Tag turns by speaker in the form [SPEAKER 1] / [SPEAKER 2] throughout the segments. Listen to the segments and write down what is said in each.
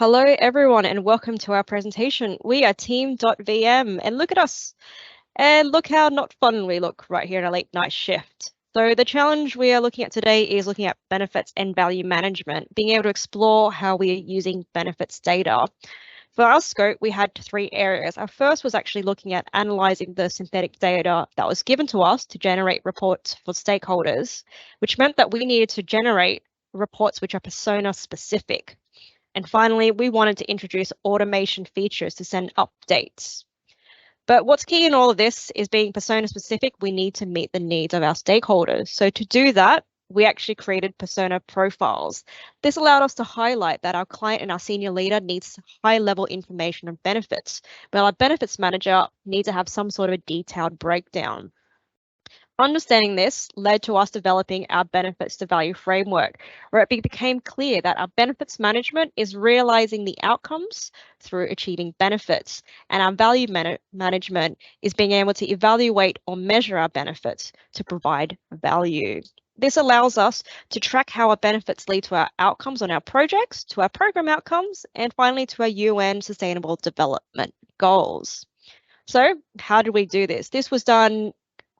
[SPEAKER 1] Hello, everyone, and welcome to our presentation. We are Team.VM, and look at us. And look how not fun we look right here in a late night shift. So the challenge we are looking at today is looking at benefits and value management, being able to explore how we are using benefits data. For our scope, we had three areas. Our first was actually looking at analysing the synthetic data that was given to us to generate reports for stakeholders, which meant that we needed to generate reports which are persona specific. And finally, we wanted to introduce automation features to send updates. But what's key in all of this is being persona specific, we need to meet the needs of our stakeholders. So to do that, we actually created persona profiles. This allowed us to highlight that our client and our senior leader needs high level information and benefits, but our benefits manager needs to have some sort of a detailed breakdown. Understanding this led to us developing our benefits to value framework, where it became clear that our benefits management is realizing the outcomes through achieving benefits, and our value management is being able to evaluate or measure our benefits to provide value. This allows us to track how our benefits lead to our outcomes on our projects, to our program outcomes, and finally to our UN Sustainable Development Goals. So how did we do this? This was done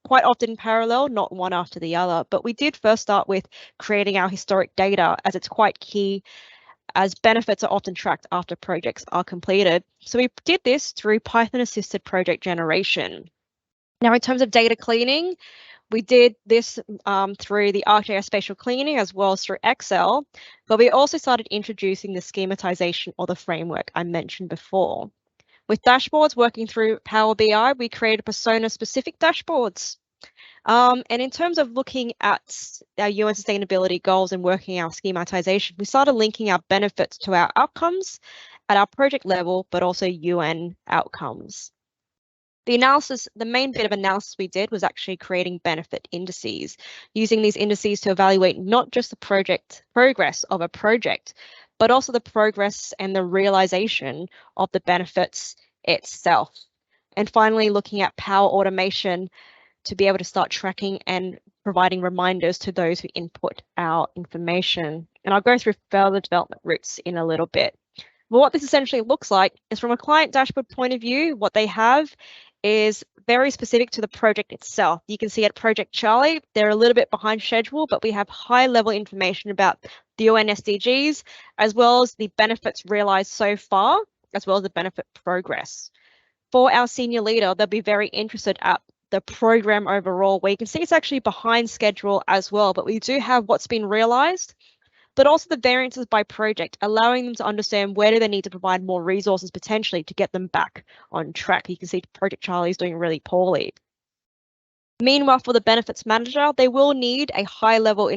[SPEAKER 1] quite often in parallel, not one after the other. But we did first start with creating our historic data, as it's quite key, as benefits are often tracked after projects are completed. So we did this through Python-assisted project generation. Now, in terms of data cleaning, we did this through the ArcGIS spatial cleaning as well as through Excel, but we also started introducing the schematization or the framework I mentioned before. With dashboards working through Power BI, we created persona-specific dashboards. And in terms of looking at our UN sustainability goals and working our schematization, we started linking our benefits to our outcomes at our project level, but also UN outcomes. The main bit of analysis we did was actually creating benefit indices, using these indices to evaluate not just the progress of a project, but also the progress and the realization of the benefits itself. And finally, looking at Power Automation to be able to start tracking and providing reminders to those who input our information. And I'll go through further development routes in a little bit. But what this essentially looks like is, from a client dashboard point of view, what they have is very specific to the project itself. You can see at Project Charlie, they're a little bit behind schedule, but we have high level information about the UN SDGs, as well as the benefits realized so far, as well as the benefit progress. For our senior leader, they'll be very interested at the program overall, where you can see it's actually behind schedule as well, but we do have what's been realized, but also the variances by project, allowing them to understand where do they need to provide more resources potentially to get them back on track. You can see Project Charlie is doing really poorly. Meanwhile, for the benefits manager, they will need a high level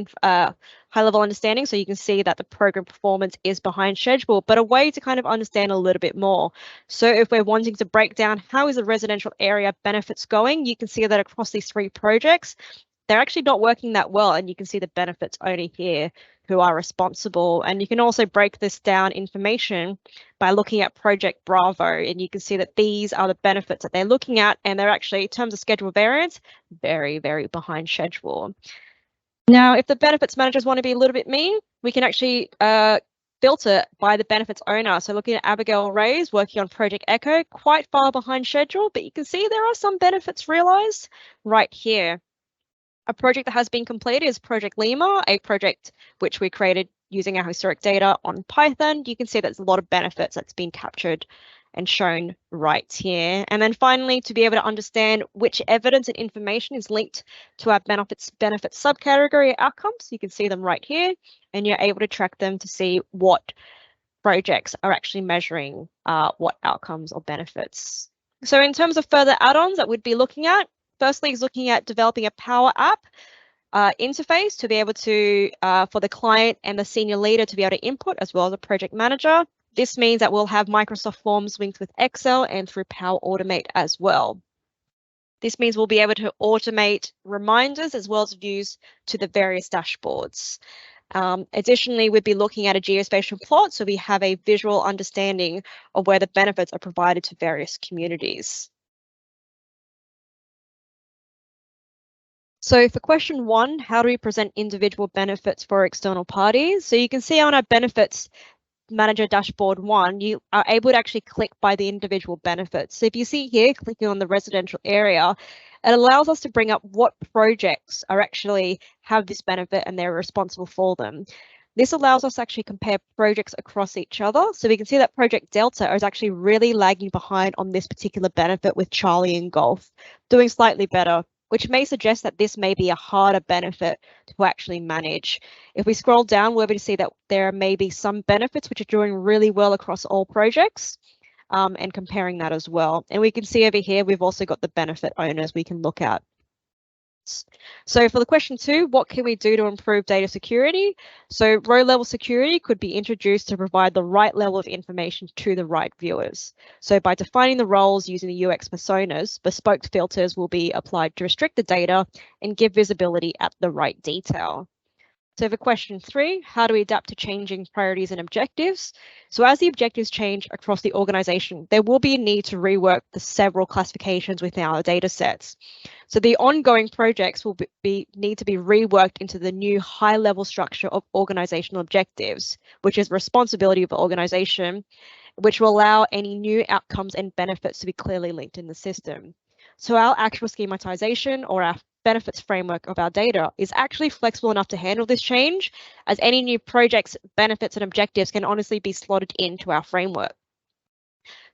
[SPEAKER 1] understanding, so you can see that the program performance is behind schedule, but a way to kind of understand a little bit more. So if we're wanting to break down how is the residential area benefits going, you can see that across these three projects, they're actually not working that well, and you can see the benefits only here who are responsible. And you can also break this down information by looking at Project Bravo, and you can see that these are the benefits that they're looking at, and they're actually, in terms of schedule variance, very, very behind schedule. Now, if the benefits managers want to be a little bit mean, we can actually filter by the benefits owner. So looking at Abigail Ray's working on Project Echo, quite far behind schedule, but you can see there are some benefits realized right here. A project that has been completed is Project Lima, a project which we created using our historic data on Python. You can see there's a lot of benefits that's been captured and shown right here. And then finally, to be able to understand which evidence and information is linked to our benefits subcategory outcomes, you can see them right here, and you're able to track them to see what projects are actually measuring what outcomes or benefits. So in terms of further add-ons that we'd be looking at, firstly is looking at developing a Power App interface to be able to, for the client and the senior leader to be able to input, as well as a project manager. This means that we'll have Microsoft Forms linked with Excel and through Power Automate as well. This means we'll be able to automate reminders as well as views to the various dashboards. Additionally, we'd be looking at a geospatial plot, so we have a visual understanding of where the benefits are provided to various communities. So for question 1, how do we present individual benefits for external parties? So you can see on our benefits Manager Dashboard 1, you are able to actually click by the individual benefits. So if you see here, clicking on the residential area, it allows us to bring up what projects are actually have this benefit and they're responsible for them. This allows us to actually compare projects across each other. So we can see that Project Delta is actually really lagging behind on this particular benefit with Charlie and Golf, doing slightly better, which may suggest that this may be a harder benefit to actually manage. If we scroll down, we're able to see that there may be some benefits which are doing really well across all projects, and comparing that as well. And we can see over here, we've also got the benefit owners we can look at. So for the question 2, what can we do to improve data security? So row level security could be introduced to provide the right level of information to the right viewers. So by defining the roles using the UX personas, bespoke filters will be applied to restrict the data and give visibility at the right detail. So for question 3, how do we adapt to changing priorities and objectives? So as the objectives change across the organization, there will be a need to rework the several classifications within our data sets. So the ongoing projects will need to be reworked into the new high-level structure of organizational objectives, which is responsibility of the organization, which will allow any new outcomes and benefits to be clearly linked in the system. So our actual schematization or our benefits framework of our data is actually flexible enough to handle this change, as any new projects, benefits and objectives can honestly be slotted into our framework.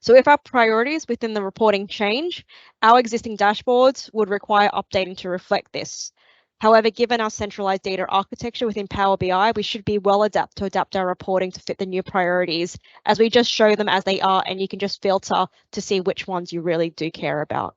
[SPEAKER 1] So if our priorities within the reporting change, our existing dashboards would require updating to reflect this. However, given our centralized data architecture within Power BI, we should be well adapted to adapt our reporting to fit the new priorities, as we just show them as they are, and you can just filter to see which ones you really do care about.